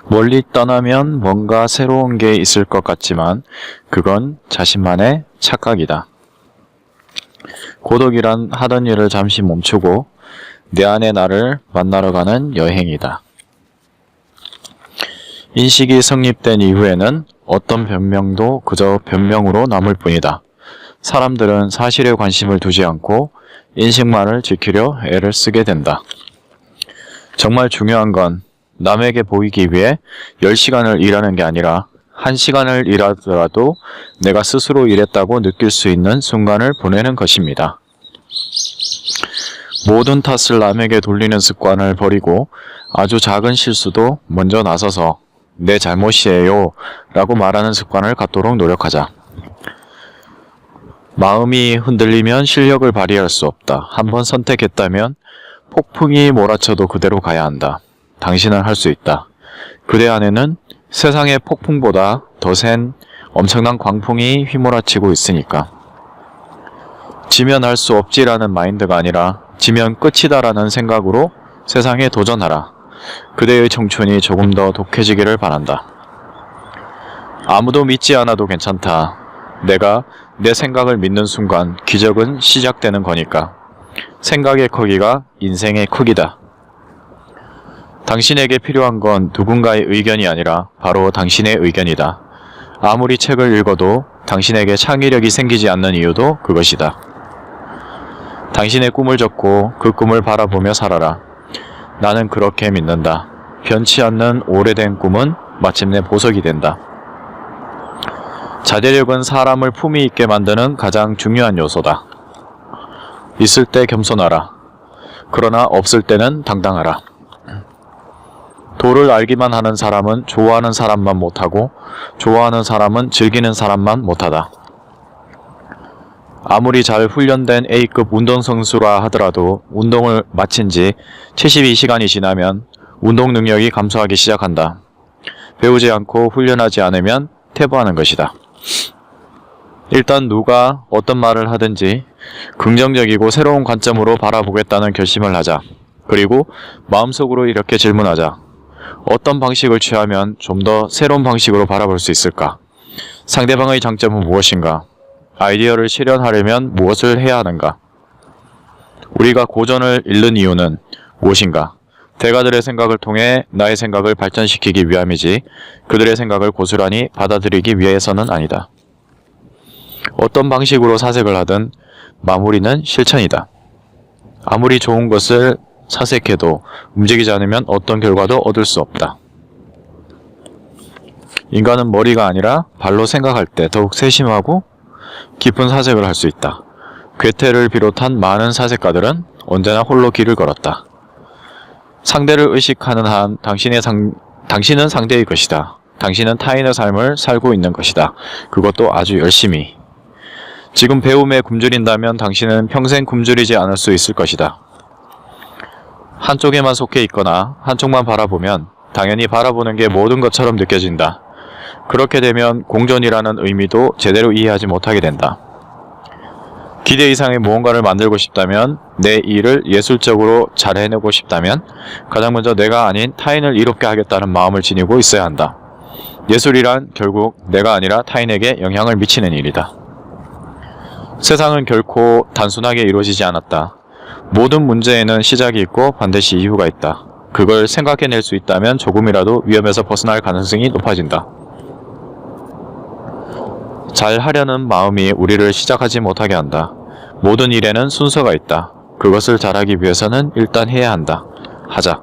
멀리 떠나면 뭔가 새로운 게 있을 것 같지만 그건 자신만의 착각이다. 고독이란 하던 일을 잠시 멈추고 내 안의 나를 만나러 가는 여행이다. 인식이 성립된 이후에는 어떤 변명도 그저 변명으로 남을 뿐이다. 사람들은 사실에 관심을 두지 않고 인식만을 지키려 애를 쓰게 된다. 정말 중요한 건 남에게 보이기 위해 10시간을 일하는 게 아니라 1시간을 일하더라도 내가 스스로 일했다고 느낄 수 있는 순간을 보내는 것입니다. 모든 탓을 남에게 돌리는 습관을 버리고 아주 작은 실수도 먼저 나서서 내 잘못이에요 라고 말하는 습관을 갖도록 노력하자. 마음이 흔들리면 실력을 발휘할 수 없다. 한번 선택했다면 폭풍이 몰아쳐도 그대로 가야 한다. 당신은 할 수 있다. 그대 안에는 세상의 폭풍보다 더 센 엄청난 광풍이 휘몰아치고 있으니까. 지면 할 수 없지라는 마인드가 아니라 지면 끝이다라는 생각으로 세상에 도전하라. 그대의 청춘이 조금 더 독해지기를 바란다. 아무도 믿지 않아도 괜찮다. 내가 내 생각을 믿는 순간 기적은 시작되는 거니까. 생각의 크기가 인생의 크기다. 당신에게 필요한 건 누군가의 의견이 아니라 바로 당신의 의견이다. 아무리 책을 읽어도 당신에게 창의력이 생기지 않는 이유도 그것이다. 당신의 꿈을 적고 그 꿈을 바라보며 살아라. 나는 그렇게 믿는다. 변치 않는 오래된 꿈은 마침내 보석이 된다. 자제력은 사람을 품위 있게 만드는 가장 중요한 요소다. 있을 때 겸손하라. 그러나 없을 때는 당당하라. 도를 알기만 하는 사람은 좋아하는 사람만 못하고 좋아하는 사람은 즐기는 사람만 못하다. 아무리 잘 훈련된 A급 운동선수라 하더라도 운동을 마친 지 72시간이 지나면 운동 능력이 감소하기 시작한다. 배우지 않고 훈련하지 않으면 퇴보하는 것이다. 일단 누가 어떤 말을 하든지 긍정적이고 새로운 관점으로 바라보겠다는 결심을 하자. 그리고 마음속으로 이렇게 질문하자. 어떤 방식을 취하면 좀 더 새로운 방식으로 바라볼 수 있을까? 상대방의 장점은 무엇인가? 아이디어를 실현하려면 무엇을 해야 하는가? 우리가 고전을 읽는 이유는 무엇인가? 대가들의 생각을 통해 나의 생각을 발전시키기 위함이지 그들의 생각을 고스란히 받아들이기 위해서는 아니다. 어떤 방식으로 사색을 하든 마무리는 실천이다. 아무리 좋은 것을 사색해도 움직이지 않으면 어떤 결과도 얻을 수 없다. 인간은 머리가 아니라 발로 생각할 때 더욱 세심하고 깊은 사색을 할 수 있다. 괴테를 비롯한 많은 사색가들은 언제나 홀로 길을 걸었다. 상대를 의식하는 한 당신은 상대의 것이다. 당신은 타인의 삶을 살고 있는 것이다. 그것도 아주 열심히. 지금 배움에 굶주린다면 당신은 평생 굶주리지 않을 수 있을 것이다. 한쪽에만 속해 있거나 한쪽만 바라보면 당연히 바라보는 게 모든 것처럼 느껴진다. 그렇게 되면 공존이라는 의미도 제대로 이해하지 못하게 된다. 기대 이상의 무언가를 만들고 싶다면, 내 일을 예술적으로 잘 해내고 싶다면 가장 먼저 내가 아닌 타인을 이롭게 하겠다는 마음을 지니고 있어야 한다. 예술이란 결국 내가 아니라 타인에게 영향을 미치는 일이다. 세상은 결코 단순하게 이루어지지 않았다. 모든 문제에는 시작이 있고 반드시 이유가 있다. 그걸 생각해낼 수 있다면 조금이라도 위험에서 벗어날 가능성이 높아진다. 잘 하려는 마음이 우리를 시작하지 못하게 한다. 모든 일에는 순서가 있다. 그것을 잘하기 위해서는 일단 해야 한다. 하자.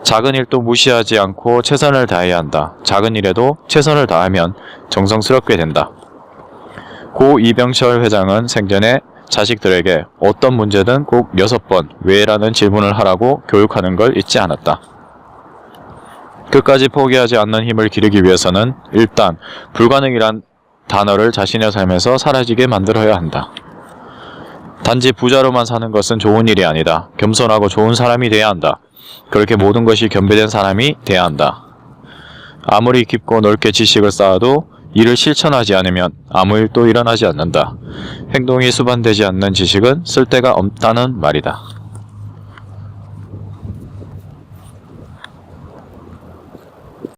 작은 일도 무시하지 않고 최선을 다해야 한다. 작은 일에도 최선을 다하면 정성스럽게 된다. 고 이병철 회장은 생전에 자식들에게 어떤 문제든 꼭 6번 왜라는 질문을 하라고 교육하는 걸 잊지 않았다. 끝까지 포기하지 않는 힘을 기르기 위해서는 일단 불가능이란 단어를 자신의 삶에서 사라지게 만들어야 한다. 단지 부자로만 사는 것은 좋은 일이 아니다. 겸손하고 좋은 사람이 돼야 한다. 그렇게 모든 것이 겸비된 사람이 돼야 한다. 아무리 깊고 넓게 지식을 쌓아도 이를 실천하지 않으면 아무 일도 일어나지 않는다. 행동이 수반되지 않는 지식은 쓸데가 없다는 말이다.